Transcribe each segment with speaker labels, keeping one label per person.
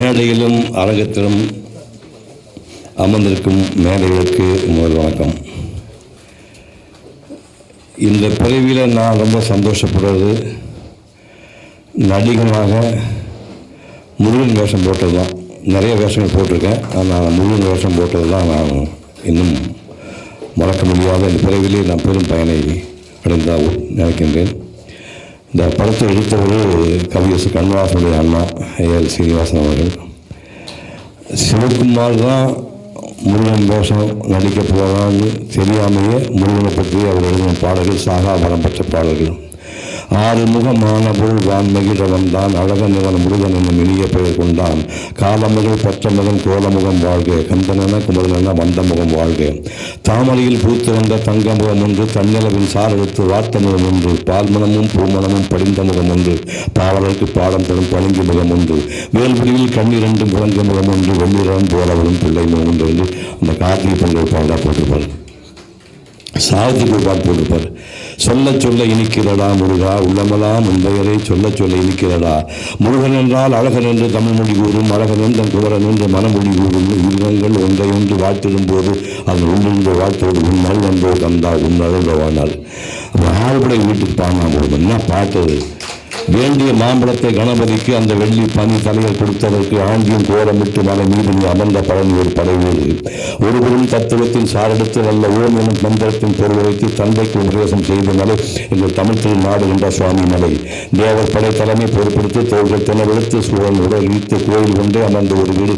Speaker 1: மேடையிலும் அரங்கத்திலும் அமர்ந்திருக்கும் மேடைகளுக்கு முதல் வணக்கம். இந்த பிறவியில் நான் ரொம்ப சந்தோஷப்படுறது நடிகனாக முருகன் வேஷம் போட்டது தான். நிறைய வேஷங்கள் போட்டிருக்கேன், ஆனால் முருகன் வேஷம் போட்டது தான் நான் இன்னும் மறக்க முடியாத இந்த பிறவிலே நான் பெரும் பயனை அடைந்தாக நினைக்கின்றேன். இந்த படத்தை எடுத்தவர் கவியரசு கண்ணதாசனுடைய அண்ணா ஏஎல் சீனிவாசன் அவர்கள். சிவகுமார் தான் முருகன் வேஷம் நடிக்க போகிறான்னு தெரியாமையே முருகனை பற்றி அவர் எழுதின பாடல்கள் சாகாபரம் பெற்ற பாடல்கள். ஆறுமுகமான பொருள் வான்மகிழ வந்தான் அழகன் இவன் முருகன் என்னும் இனிய பெயர் கொண்டான். காலமுகல் பற்ற முகம் கோலமுகம் வாழ்க, கந்தனென குமரனென வந்த முகம் வாழ்க. தாமரையில் பூத்து வந்த தங்க முகம் ஒன்று, தன்னிலவின் சாரெடுத்து வார்த்த முகம் ஒன்று, பால்மணமும் பூமணமும் படிந்த முகம் ஒன்று, பாவலருக்கு பாடம் தரும் பழங்கி முகம் ஒன்று, வேல்புலியில் கண்ணீரண்டும் புலங்க முகம் ஒன்று, வெள்ளிரன் போலவரும் பிள்ளை முகம் ஒன்று என்று அந்த கார்த்திகை பொங்கல் பாடலாக போட்டிருப்பார். சாவித்திரி பாட்டு போட்டிருப்பார். சொல்ல சொல்ல இனிக்கிறடா முருகா உள்ளமெல்லாம் முன்பெயரை சொல்ல சொல்ல இனிக்கிறடா. முருகன் என்றால் அழகன் என்று தமிழ் மொழி கூறும், அழகன் என்ற குமரன் என்று மனமொழி கூறும். உயிரினங்கள் ஒன்றை ஒன்று வாழ்த்திடும் போது அதன் உள்ளிருந்த வாழ்த்தோடு உன் நல் வந்தோ தந்தா உன் அழுதவானால். ஆழ்படை வீட்டுக்கு பாடினா போதும் என்ன பாட்டு. வேண்டிய மாம்பழத்தை கணபதிக்கு அந்த வெள்ளி பனி தலைவர் கொடுத்ததற்கு ஆண்டியும் கோலமிட்டு மலை மீது அமர்ந்த பழனி ஒரு படைவீடு. ஒருவரும் தத்துவத்தின் சாரெடுத்து நல்ல ஓம் எனும் மந்திரத்தின் பொருள் வைத்து தந்தைக்கு உபதேசம் செய்த மலை எங்கள் தமிழ் திரு நாடு என்ற சுவாமி மலை. தேவர் படை தலைமை பொறுப்படுத்தி தோள்கள் தினவெடுத்து சூழல் உடல் இழுத்து கோயில் கொண்டே அமர்ந்த ஒரு வீடு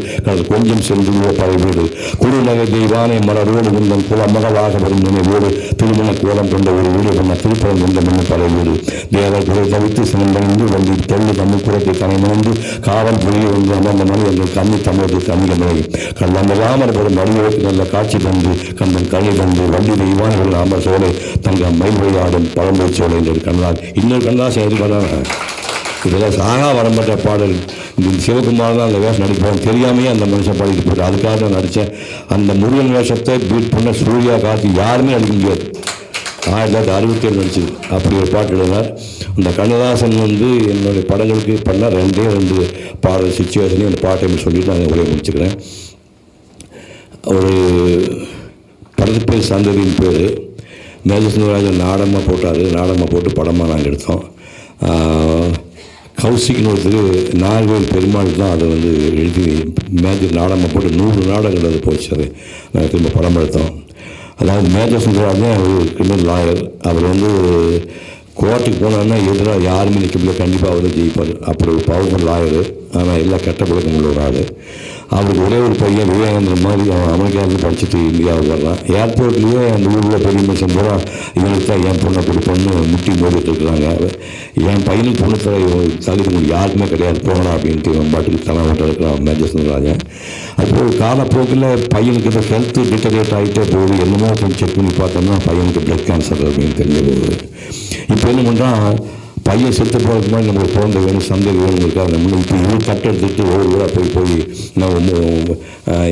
Speaker 1: கொஞ்சம் சென்று படைவீடு. குறுநகை தெய்வானை மலரோடு உந்தன் குல மகளாக வரும் நினைவோடு திருமண கோலம் கொண்ட ஒரு வீடு கொண்ட திருப்பரம் கொண்ட மண்ணு படைவீடு. தேவர் குறை தவித்து சிறந்த வந்து தெள்ளு தமிழ் குறைத்தை கனைமணந்து காவல் புலியை வந்து அமர்ந்த மணி எங்கள் கண்ணி தமிழ் தமிழ மொழி கல்லம்பலாமல் வரும் மனிதர்களுக்கு நல்ல காட்சி தந்து கந்தன் கனி தந்து வண்டி தெய்வான அமர் சோலை தங்க மயில் விளையாடும் பழம்பை சோலை என்று கண்ணால் இன்னொரு கண்ணாசம் எதிர்பார்த்தாங்க. இதெல்லாம் சாகா வரம்பட்ட பாடல். இந்த சிவகுமார் தான் அந்த வேஷம் நடிப்பாங்க தெரியாமையே அந்த மனுஷன் பாடிட்டு போயிட்டு அதுக்காக தான் நடித்தேன். அந்த முருகன் வேஷத்தை பீட் பண்ண சூர்யா கார்த்தி யாருமே நடிக்க முடியாது. 1967 நடிச்சது அப்படி ஒரு பாட்டு எழுதினார். அந்த கண்ணதாசன் வந்து என்னுடைய படங்களுக்கு பண்ணால் 2 பாடல் சிச்சுவேஷனையும் அந்த பாட்டை சொல்லிட்டு நான் உரையை முடிச்சுக்கிறேன். ஒரு படத்து பேர் சந்ததியின் பேர் மேஜர் சுந்தரராஜன் நாடகமாக போட்டார். நாடகமாக போட்டு படமாக நாங்கள் எடுத்தோம். கௌசிக்னு ஒருத்தர் நாகவேல் பெருமாள் தான் அதை வந்து எழுதி மேஜர் நாடகமாக போட்டு 100 நாடகங்கள் அது போச்சு. அது நாங்கள் திரும்ப படம் எடுத்தோம். அதாவது மேஜர் சுந்தரராஜன் ஒரு கிரிமினல் லாயர். அவர் வந்து கோர்ட்டுக்கு போனான்னா எதிராக யாருமே நிற்க முடியாது, கண்டிப்பாக அவர் ஜெயிப்பார். அப்படி ஒரு பவர்ஃபுல் லாயரு. ஆனால் எல்லா கெட்ட பழக்கம் உள்ள ஒரு ஆள். அவருக்கு ஒரே ஒரு பையன் விவேகானந்தர் மாதிரி அவன் அமெரிக்காவிலேருந்து படிச்சுட்டு இந்தியாவுக்கு வர்றான். ஏர்போர்ட்லேயே அந்த ஊரில் பெரிய மனுஷன் பூரா இவனுக்கு தான் என் பொண்ணை கொடுப்போன்னு முட்டி மோதிட்டு இருக்கிறாங்க. என் பையனுக்கு பொண்ணு தகுதி யாருக்குமே கிடையாது போகலாம் அப்படின்ட்டு இவன் பாட்டுக்கு தலைவட்ட இருக்கிறான் மேஜர் சுந்தரராஜன். அப்போது காலப்போக்கில் பையனுக்கு இந்த ஹெல்த்து டிட்டரேட் ஆகிட்டே போகுது. என்னமோ கொஞ்சம் செக் பண்ணி பார்த்தோம்னா பையனுக்கு பிளட் கேன்சர் அப்படின்னு தெரிஞ்ச போகுது. இப்போ என்ன பண்ணுறான், பையன் செத்து போகிறதுக்கு மாதிரி நம்மளுக்கு குழந்தை வேணும், சந்ததி வேணும் இருக்காங்க. இப்போ இவரு கட்டை எடுத்துகிட்டு ஒவ்வொரு ஊராக போய் நான்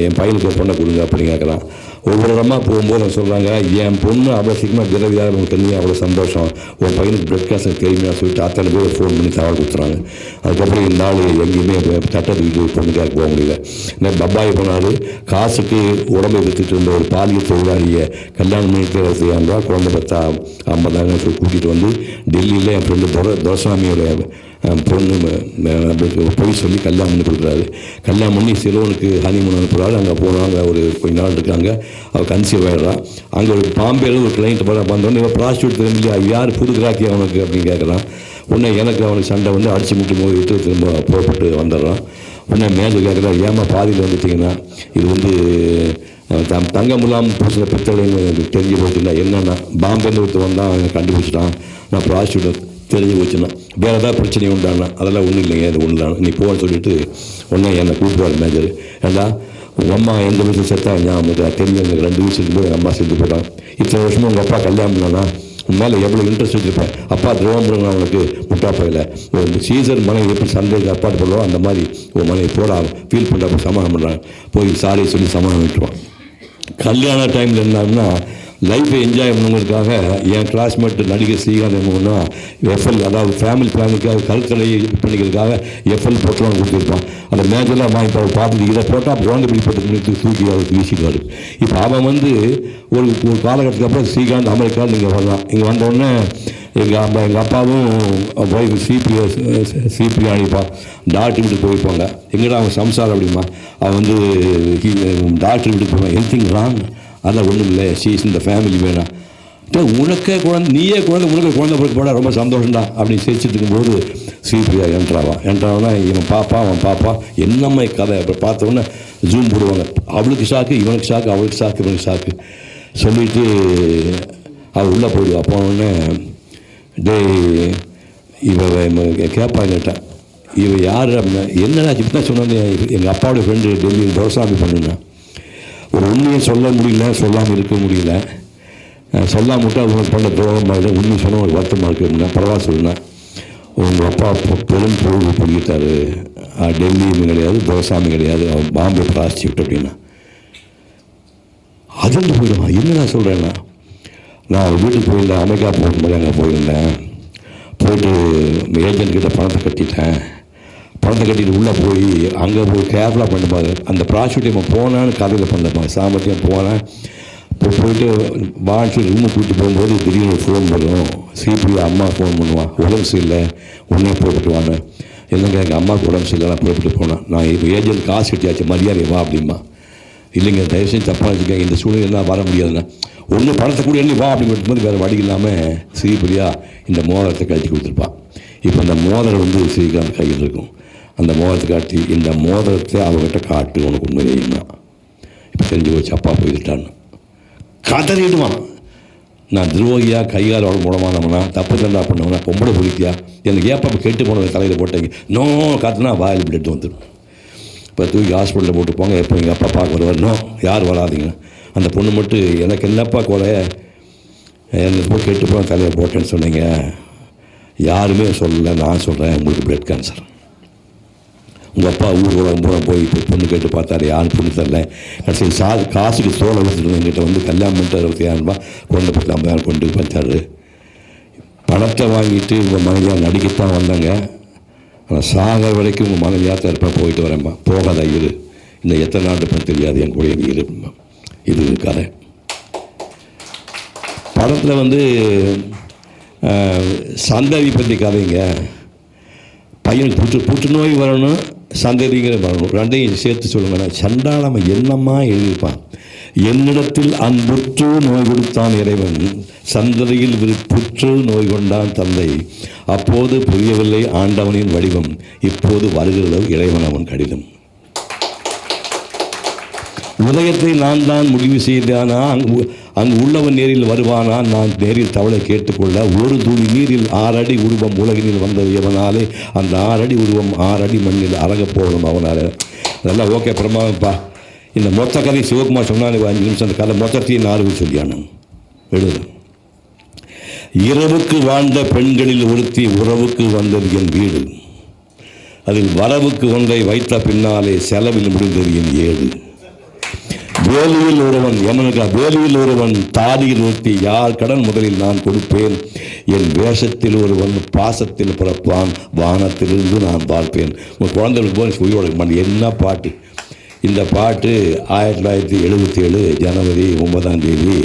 Speaker 1: என் பையனுக்கு பொண்ணை கொடுங்க அப்படின்னு கேட்குறான். ஒவ்வொரு இடமாக போகும்போது நான் சொல்கிறாங்க, என் பொண்ணு அவ்வளோ சீக்கிரமாக விதவிதாக நமக்கு தெரிஞ்சு அவ்வளோ சந்தோஷம், ஒரு பையனுக்கு பிளட் கேன்சர் தெரியுமா சொல்லிட்டு அத்தனை பேர் ஃபோன் பண்ணி தகவல் கொடுத்துறாங்க. அதுக்கப்புறம் இந்த ஆள் எங்கேயுமே கட்டை வீட்டு பொண்ணுக்காக போக முடியல. நான் பப்பாய் போனார். காசுக்கு உடம்பை விற்றுட்டு இருந்த ஒரு பாலியல் தொழிலாளியை கல்யாணம் பண்ணிட்டு செய்யாமல் குழந்தை பத்தா 50,000 சொல்லி கூட்டிகிட்டு வந்து டெல்லியில் என் ஃப்ரெண்டு துரசாமியோட பொண்ணு போய் சொல்லி கல்யாணம் பண்ணி கொடுக்குறாரு. கல்யாணம் பண்ணி சிலோனுக்கு ஹனிமூன் அனுப்புகிறாரு. அங்கே போனாங்க, ஒரு கொஞ்ச நாள் இருக்காங்க. அவள் கன்சீவ் ஆகிடுறான். அங்கே ஒரு பாம்பேல ஒரு கிளைண்ட் வந்தோடனே இவன் ப்ராஸ்டியூட் திரும்பி யார் புது கிராக்கி அவனுக்கு அப்படின்னு கேட்குறான். உடனே எனக்கு அவனுக்கு சண்டை வந்து அடிச்சு முட்டி மோதிட்டு திரும்ப புறப்பட்டு வந்துடுறான். உடனே மேலே கேட்குறா, ஏமா பாதியில் வந்துட்டிங்கன்னா இது வந்து தங்கம் இல்லாமல் பூசின பித்தளைன்னு எனக்கு தெரிஞ்சு போச்சுன்னா என்னென்னா பாம்பேன்னு ஒருத்தர் வந்தான், அவன் கண்டுபிடிச்சிட்டான், நான் ப்ராஸ்டியூட் தெரிஞ்சு போச்சுன்னா வேறு ஏதாவது பிரச்சனை உண்டானா அதெல்லாம் ஒன்றும் இல்லைங்க, அது ஒன்று தான் நீ போன்னு சொல்லிட்டு உடனே என்னை கூப்பிடுவார் மேஜர். ஏண்டா உங்கள் அம்மா எந்த வயசில் செத்தா ஞாபகம் தெரிஞ்சு எனக்கு 2 வயசு இருக்கும்போது எங்கள் அம்மா செத்து போட்டான். இத்தனை வருஷமும் உங்கள் அப்பா கல்யாணம் பண்ணானா உன் மேலே எவ்வளோ இன்ட்ரெஸ்ட் வச்சுருப்பேன். அப்பா துரோகம் பண்ணுங்க அவனுக்கு முட்டாப்பையில் ஒரு சீசர் மனைவி எப்படி சந்தேகம் அப்பாட்டு போடுவோம் அந்த மாதிரி ஒரு மனைவி போட ஃபீல் பண்ணுறப்ப சமாதானம் பண்ணுறாங்க. போய் சாரி சொல்லி சமாதானம் விட்டுருவான். கல்யாண டைமில் என்னான்னா லைஃப்பை என்ஜாய் பண்ணுவதற்காக என் கிளாஸ்மேட் நடிகர் ஸ்ரீகாந்த் என்ன எஃப்எல், அதாவது ஃபேமிலி பிளானுக்காக கருத்தடை பண்ணிக்கிறதுக்காக எஃப்எல் பொட்டலாம் கொடுத்துருப்பான். அந்த மேஜெல்லாம் வாங்கி பார்த்துட்டு இதை போட்டால் குழந்தை பிடிப்பட்டு தூக்கி அவருக்கு வீசிக்குவார். இப்போ அவன் வந்து ஒரு காலகட்டத்துக்கு அப்புறம் ஸ்ரீகாந்த் அமெரிக்காவில் இங்கே வரலாம். இங்கே வந்தோடனே எங்கள் அப்பாவும் ஒய்ஃப் சிபி அனுப்பா டாக்டர் வீட்டுக்கு போயிருப்பாங்க. எங்கடா அவன் சம்சாரம் அப்படிமா, அவன் வந்து டாக்டர் வீட்டுக்கு போவான். எனிதிங் ராங், அதெல்லாம் ஒன்றும் இல்லை, ஷீஸ் இந்த ஃபேமிலி வேணாம். உனக்கே குழந்தை, நீயே குழந்தை, உனக்கு குழந்தை பிறகு போட ரொம்ப சந்தோஷம்டா அப்படின்னு சிரிச்சுட்டு இருக்கும்போது சிபியா என்ட்ராவானா இவன் பாப்பா அவன் பாப்பா என்னம்மா கதை. அப்புறம் பார்த்தோன்னே ஜூம் போடுவாங்க. அவளுக்கு ஷாக்கு, இவனுக்கு ஷாக்கு, அவளுக்கு ஷாக்கு, இவனுக்கு ஷாக்கு சொல்லிவிட்டு அவள் உள்ளே போயிடுவா. போனோடனே டே இவ கேட்பாங்கிட்ட இவ யார் அப்படின்னா, என்னடா இப்படி தான் சொன்னேன், எங்கள் அப்பாவோட ஃப்ரெண்டு டெல்லியில் தோசாமி பண்ணுன்னா. ஒரு உண்மையை சொல்ல முடியல, சொல்லாமல் இருக்க முடியல. சொல்லாம விட்டு அவங்க பண்ண துரோகம் மாதிரி உண்மை சொன்ன ஒரு வருத்தமாக இருக்குது அப்படின்னா பரவாயில்ல சொல்லுன்னா. உங்கள் அப்பா பெரும் பொழுது பிடிக்கிட்டாரு, டெல்லியும் கிடையாது, தோசாமி கிடையாது, அவன் பாம்பே ப்ராஸ்டியூட் அப்படின்னா அதிர்ந்து போயிடுவான். என்னடா சொல்கிறேன்னா, நான் வீட்டுக்கு போயிருந்தேன், அமெரிக்கா போகும்போது அங்கே போயிருந்தேன். போயிட்டு ஏஜென்ட்கிட்ட பணத்தை கட்டிட்டேன். பணத்தை கட்டிட்டு உள்ளே போய் அங்கே போய் கேர்ஃபுல்லாக பண்ணிப்பாங்க. அந்த ப்ராஸ்டியூட் போனான்னு கதையில் பண்ணிப்பாங்க. சாமர்த்தியம் போனேன். போயிட்டு வாட்சி ரூமை கூட்டி போகும்போது திடீர்னு ஃபோன் பண்ணுவோம். சிபி அம்மா ஃபோன் பண்ணுவான், உடம்பு சரியில்லை, உடனே புறப்பட்டு வாங்க. இல்லைங்க எங்கள் அம்மாவுக்கு உடம்பு சரியில்லை, நான் புறப்பட்டு போனேன். நான் இப்போ ஏஜென்ட் காசு கட்டியாச்சு, மரியாதை வா அப்படிமா. இல்லைங்க தயவு செஞ்சு தப்பாக வச்சுக்கேன், இந்த சூழ்நிலாம் வர முடியாதுண்ணா. ஒன்று பணத்தை கூட எண்ணி வா அப்படின்னு மட்டும்போது வேறு வழி இல்லாமல் ஸ்ரீபிரியா இந்த மோதிரத்தை கழிச்சு கொடுத்துருப்பான். இப்போ அந்த மோதிரம் வந்து ஸ்ரீகாந்த் கையில் இருக்கும். அந்த மோதிரத்தை காட்டி, இந்த மோதிரத்தை அவங்ககிட்ட காட்டு, உனக்கு உண்மை தெரியுமா. இப்போ தெரிஞ்சு போச்சு அப்பா போயிட்டான்னு கதறிடுவான். நான் துரோகியா, கையால் உடம்பு போடமானவனா, தப்பு தண்டா பண்ணவனா, பொம்பளை பிடிக்கியா, எனக்கு ஏப்பா கெட்டு போனவங்க தலையில் போட்டீங்க நோ காத்துனா வாயில் பிளட் வந்துடும். இப்போ தூக்கி ஹாஸ்பிட்டலில் போட்டு போங்க, எப்போ எங்கள் அப்பா பார்க்க வருவார், யார் வராதிங்க. அந்த பொண்ணு மட்டும் எனக்கு என்னப்பா குறை, எனக்கு போய் கெட்டு போன தலையில் போட்டேன்னு சொன்னீங்க, யாருமே சொல்லலை, நான் சொல்கிறேன் உங்களுக்கு பிளட் கேன்சர். உங்கள் அப்பா ஊரோட போய் இப்போ பொண்ணு கேட்டு பார்த்தாரு, யாரும் பொண்ணு தரல. கடைசியில் காசுக்கு தோலை வச்சுட்டு எங்கிட்ட வந்து கல்யாணம் பண்ணிட்டு 65,000 ரூபாய், குழந்தை பற்றி 50,000 கொண்டு பார்த்தாரு. பணத்தை வாங்கிட்டு உங்கள் மனைவியாக நடிக்கத்தான் வந்தாங்க. ஆனால் சாகிற வரைக்கும் உங்கள் மனைவியாக தான் இருப்பேன், போயிட்டு வரேன்பா, போகாத இரு, இந்த எத்தனை நாட்டு பண்ண தெரியாது, என் கூட நீ இருப்பா. இது கதை. படத்தில் வந்து சந்ததி பற்றி கதைங்க. பையனுக்கு புற்றுநோய் வரணும், சந்ததிங்கிற வரணும், ரெண்டையும் சேர்த்து சொல்லுங்க. சண்டாளம் என்னம்மா எழுதியிருப்பான். என்னிடத்தில் அன்புற்று நோய் கொடுத்தான் இறைவன், சந்ததியில் புற்று நோய் கொண்டான் தந்தை, அப்போது புரியவில்லை ஆண்டவனின் வடிவம், இப்போது வருகிறது இறைவன் அவன் கடிதம். உதயத்தை நான் தான் முடிவு செய்தானா, அங்கு உள்ளவன் நேரில் வருவானா, நான் நேரில் தவளை கேட்டுக்கொள்ள, ஒரு துளி நீரில் 6 அடி உருவம் உலகினில் வந்தது எவனாலே, அந்த 6 அடி உருவம் 6 அடி மண்ணில் அறகப் போகணும் அவனால. அதெல்லாம் ஓகே பிரமாதப்பா. இந்த மொத்த கதை சிவகுமார் சொன்னாலும் 5 நிமிஷம் அந்த கதை மொத்தத்தையும் 4 சொல்லியானு எழுது. இரவுக்கு வாழ்ந்த பெண்களில் ஒருத்தி உறவுக்கு வந்தது என் வீடு, அதில் வரவுக்கு ஒன்றை வைத்த பின்னாலே செலவில் முடிந்தது என் 7. வேலியில் ஒருவன் எமனுக்கு வேலியில் ஒருவன் தாதியில் ஒருத்தி, யார் கடன் முதலில் நான் கொடுப்பேன், என் வேஷத்தில் ஒருவன் பாசத்தில் பிறப்பான், வானத்திலிருந்து நான் பார்ப்பேன். உங்கள் குழந்தைகளுக்கு போய் உயிரோட மாட்டேன். என்ன பாட்டு இந்த பாட்டு! 1977 ஜனவரி 9ஆம் தேதி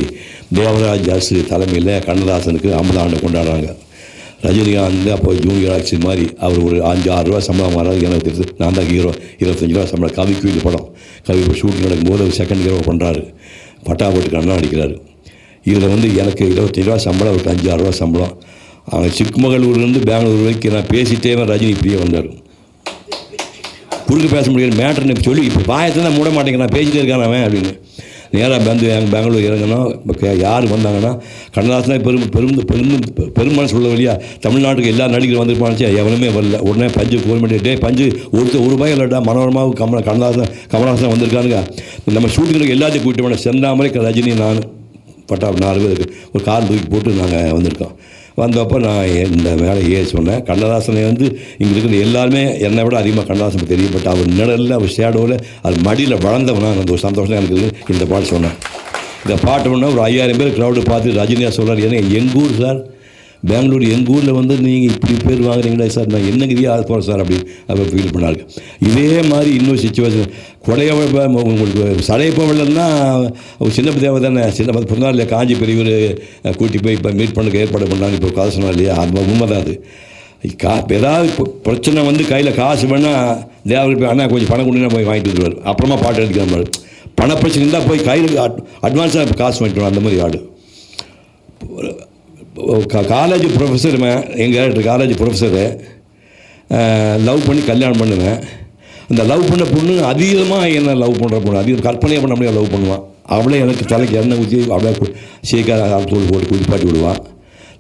Speaker 1: தேவராஜ் அரசு தலைமையில் கண்ணதாசனுக்கு 50 ஆண்டு கொண்டாடுறாங்க. ரஜினிகாந்த் அப்போ ஜூனியர் ஆட்சி மாதிரி அவர் ஒரு 5-6 ரூபா சம்பளம் வராது. எனக்கு தெரிஞ்சு நான் தான் ஹீரோ, 25 ரூபா சம்பளம். கவி குயில் படம், கவி ஷூட்டிங் நடக்கும்போது அவர் செகண்ட் ஹீரோ பண்ணுறாரு, பட்டாபட்டுக்கு அண்ணா அடிக்கிறாரு. இதில் வந்து எனக்கு 25 ரூபா சம்பளம், அவருக்கு 5-6 ரூபா சம்பளம். அவங்க சிக்மகளூர்லேருந்து பெங்களூர் வரைக்கும் நான் பேசிட்டே ரஜினி இப்படியே வந்தார். குறுக்கு பேச முடியாது மேட்டர்னு சொல்லி இப்போ பாயத்தை தான் மூட மாட்டேங்கிறேன், நான் பேசிட்டே இருக்கான் அவன் அப்படின்னு. நேராக பெங்களூர் இறங்கணும். இப்போ யார் வந்தாங்கன்னா கண்ணதாசனா பெருமாள் சொல்ல வழியா தமிழ்நாட்டுக்கு எல்லா நடிகரும் வந்திருப்பானுச்சு, எவனுமே வரல. உடனே பஞ்சு கவர்மெண்ட் டே பஞ்சு ஒருத்தர் ₹1 இல்லைடா, மனோரமாவுக்கு கமலஹாசன் வந்திருக்கானுங்க, நம்ம ஷூட்டிங்களுக்கு எல்லாத்தையும் கூப்பிட்டு போனேன். செந்தாமரை ரஜினி நான் பட்டா 4 பேருக்கு ஒரு கார் தூக்கி போட்டு நாங்கள் வந்திருக்கோம். வந்தப்போ நான் இந்த வேலையே சொன்னேன். கண்ணதாசனை வந்து இங்கே இருக்கிற எல்லாருமே என்னை விட அதிகமாக கண்ணதாசன் தெரியும். பட் அவர் நிழலில் அவர் ஷேடோவில் அது மடியில் வளர்ந்தவனா அந்த ஒரு சந்தோஷம் எனக்கு இந்த பாட்டு சொன்னேன். இந்த பாட்டு பண்ணால் ஒரு 5000 பேர் க்ரௌடு பார்த்து ரஜினியா சொல்கிறார், ஏன்னா எங்கள் ஊர் சார் பெங்களூர், எங்கள் ஊரில் வந்து நீங்கள் இப்படி பேர் வாங்குறீங்களா சார், நான் என்னங்க இதே ஆள் போகிறேன் சார் அப்படி ஃபீல் பண்ணாரு. இதே மாதிரி இன்னொரு சுச்சுவேஷன் உங்களுக்கு சடையப்பவர்கள்னா சின்ன தேவை தானே, சின்ன பிறந்தாள் இல்லையா, காஞ்சி பெரியவர் கூட்டி போய் இப்போ மீட் பண்ணுறதுக்கு ஏற்பாடு பண்ணாங்க. இப்போ காசு சொன்னா இல்லையா, அது உண்மை தான். அது ஏதாவது பிரச்சனை வந்து கையில் காசு வேணால் தேவருக்கு போய் அண்ணா கொஞ்சம் பணம் கொடுங்க போய் வாங்கிட்டு வந்துடுவார். அப்புறமா பாட்டு எடுக்கிற மாதிரி பணப்பிரச்சனை இருந்தால் போய் கையில் அட்வான்ஸாக காசு வாங்கிட்டு அந்த மாதிரி ஆடு. காலேஜ் ப்ரொஃபஸர், எங்கள் காலேஜ் ப்ரொஃபஸரு லவ் பண்ணி கல்யாணம் பண்ணுவேன். அந்த லவ் பண்ண பொண்ணு அதிகமாக என்ன லவ் பண்ணுற பொண்ணு, அதிகம் கற்பனையாக பண்ண முடியாது லவ் பண்ணுவான். அவளே எனக்கு தலைக்கு எண்ணெய் ஊற்றி அவளே சீக்கிரம் தோல் போட்டு குளிப்பாட்டி விடுவான்,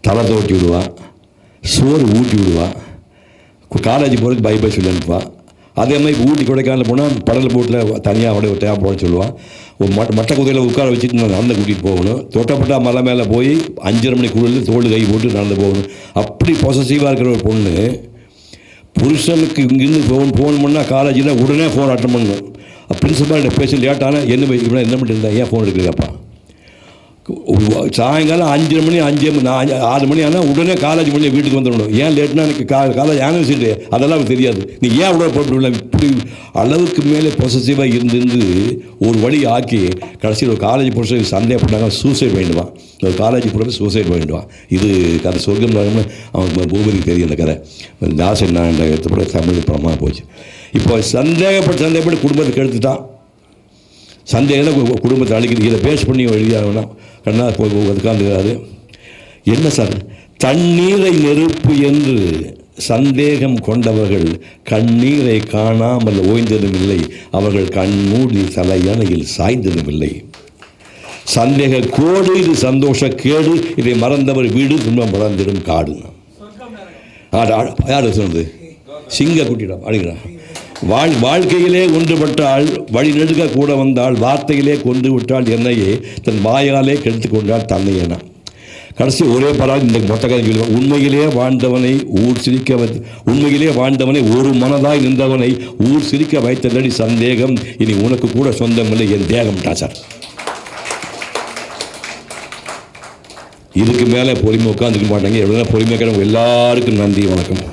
Speaker 1: தலை தோட்டி விடுவான், சோறு ஊட்டி விடுவான், காலேஜ் போகிறதுக்கு பை சொல்லி அனுப்புவான். அதே மாதிரி ஊட்டி கொடைக்கானல் போனால் படல் போட்டில் தனியாக அவடைய தேவை போட சொல்லுவான். ஒரு மட்டை குதிரையில் உட்கார வச்சுட்டு நான் நடந்து கூட்டிகிட்டு போகணும். தொட்டப்பட்டா மலை மேலே போய் 5:30 மணிக்குள்ள தோல் கை போட்டு நடந்து போகணும். அப்படி பொசசிவாக இருக்கிற ஒரு பொண்ணு புருஷனுக்கு இங்கேருந்து ஃபோன் பண்ணால் காலேஜில் உடனே ஃபோன் அட்டன் பண்ணணும். பிரின்சிபால்கிட்ட பேசி லேட்டானால் என்ன பண்ணிட்டு இருந்தேன், ஏன் ஃபோன் எடுக்கிறப்பா. சாயங்காலம் 5:30 மணி 6 மணி ஆனால் உடனே காலேஜ் பண்ணி வீட்டுக்கு வந்துடணும். ஏன் லேட்னா எனக்கு காலேஜ் ஆனிவர்சரி அதெல்லாம் எனக்கு தெரியாது, நீ ஏன் உடனே போட்டு இப்படி அளவுக்கு மேலே பொசசிவாக இருந்து ஒரு வழி ஆக்கி கடைசியில் ஒரு காலேஜ் ப்ரொஃபஸர் சந்தேகப்பட்டாங்க, சூசைட் வேண்டுவான். ஒரு காலேஜ் ப்ரொஃபஸர் சூசைட் வேண்டுவான். இது கதை சொர்க்கம் அவனுக்கு பூபதிக்கு தெரியும். இந்த கதை தாசன் நான் எடுத்தப்பட தமிழ் படமாக போச்சு. இப்போ சந்தேகப்பட்டு குடும்பத்துக்கு எடுத்துட்டான். சந்தேகம் குடும்பத்தை அழிக்கிறது, இதை பேஸ் பண்ணி எழுதியாகணும். கண்ணா போய் உட்காந்துக்கிறாரு. என்ன சார், தண்ணீரை நெருப்பு என்று சந்தேகம் கொண்டவர்கள் கண்ணீரை காணாமல் ஓய்ந்ததும் இல்லை, அவர்கள் கண்மூடி தலையணையில் சாய்ந்ததும் இல்லை. சந்தேக கோடு இது சந்தோஷ கேடு, இதை மறந்தவர் வீடு துன்பம் மறந்திடும் காடு. யார் சொன்னது? சிங்க குட்டிடம் அழுகிறான். வாழ்க்கையிலே ஒன்றுபட்டால் வழி நெடுக கூட வந்தால், வார்த்தையிலே கொண்டு விட்டால் என்னையே, தன் வாயாலே கெடுத்து கொண்டால் தன்னையேனா. கடைசி ஒரே பராக இந்த மொத்த கதை சொல்லுவாங்க. உண்மையிலே வாழ்ந்தவனை ஒரு மனதாய் நின்றவனை ஊர் சிரிக்க வைத்ததடி சந்தேகம், இனி உனக்கு கூட சொந்தமில்லை என் தேகம்டா சார். இதுக்கு மேலே பொறுமை உட்காந்துக்க மாட்டாங்க. எவ்வளோ பொறுமையாக எல்லாருக்கும் நன்றி, வணக்கம்.